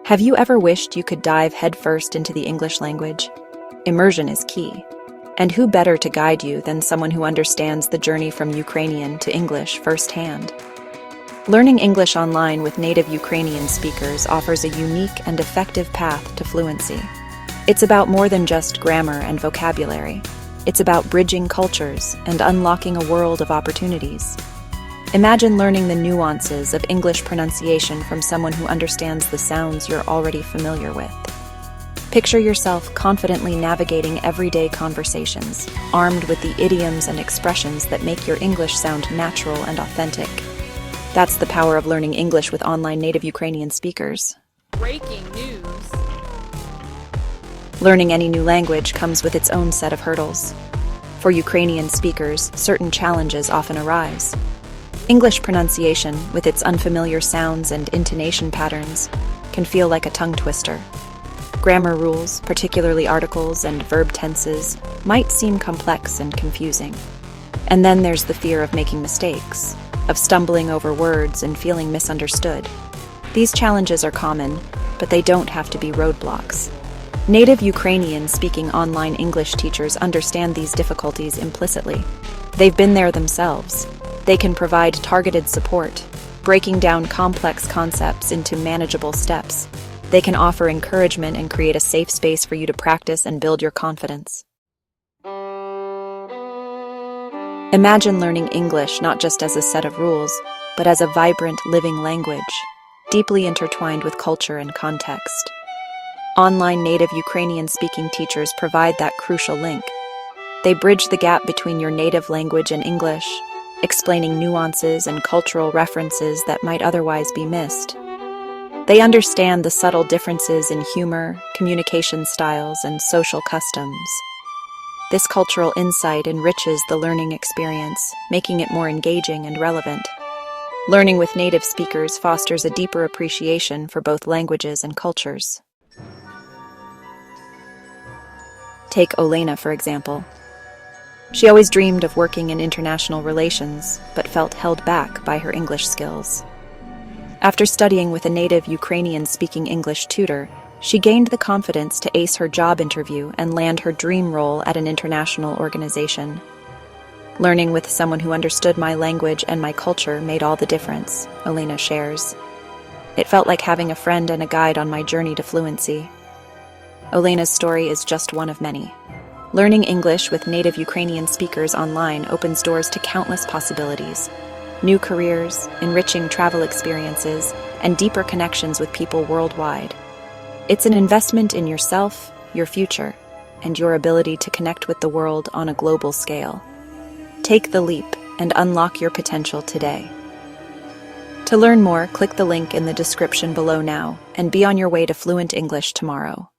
Have you ever wished you could dive headfirst into the English language? Immersion is key. And who better to guide you than someone who understands the journey from Ukrainian to English firsthand? Learning English online with native Ukrainian speakers offers a unique and effective path to fluency. It's about more than just grammar and vocabulary. It's about bridging cultures and unlocking a world of opportunities. Imagine learning the nuances of English pronunciation from someone who understands the sounds you're already familiar with. Picture yourself confidently navigating everyday conversations, armed with the idioms and expressions that make your English sound natural and authentic. That's the power of learning English with online native Ukrainian speakers. Breaking news. Learning any new language comes with its own set of hurdles. For Ukrainian speakers, certain challenges often arise. English pronunciation, with its unfamiliar sounds and intonation patterns, can feel like a tongue twister. Grammar rules, particularly articles and verb tenses, might seem complex and confusing. And then there's the fear of making mistakes, of stumbling over words and feeling misunderstood. These challenges are common, but they don't have to be roadblocks. Native Ukrainian-speaking online English teachers understand these difficulties implicitly. They've been there themselves. They can provide targeted support, breaking down complex concepts into manageable steps. They can offer encouragement and create a safe space for you to practice and build your confidence. Imagine learning English not just as a set of rules, but as a vibrant, living language, deeply intertwined with culture and context. Online native Ukrainian-speaking teachers provide that crucial link. They bridge the gap between your native language and English, explaining nuances and cultural references that might otherwise be missed. They understand the subtle differences in humor, communication styles, and social customs. This cultural insight enriches the learning experience, making it more engaging and relevant. Learning with native speakers fosters a deeper appreciation for both languages and cultures. Take Olena, for example. She always dreamed of working in international relations, but felt held back by her English skills. After studying with a native Ukrainian-speaking English tutor, she gained the confidence to ace her job interview and land her dream role at an international organization. Learning with someone who understood my language and my culture made all the difference, Olena shares. It felt like having a friend and a guide on my journey to fluency. Olena's story is just one of many. Learning English with native Ukrainian speakers online opens doors to countless possibilities. New careers, enriching travel experiences, and deeper connections with people worldwide. It's an investment in yourself, your future, and your ability to connect with the world on a global scale. Take the leap and unlock your potential today. To learn more, click the link in the description below now and be on your way to fluent English tomorrow.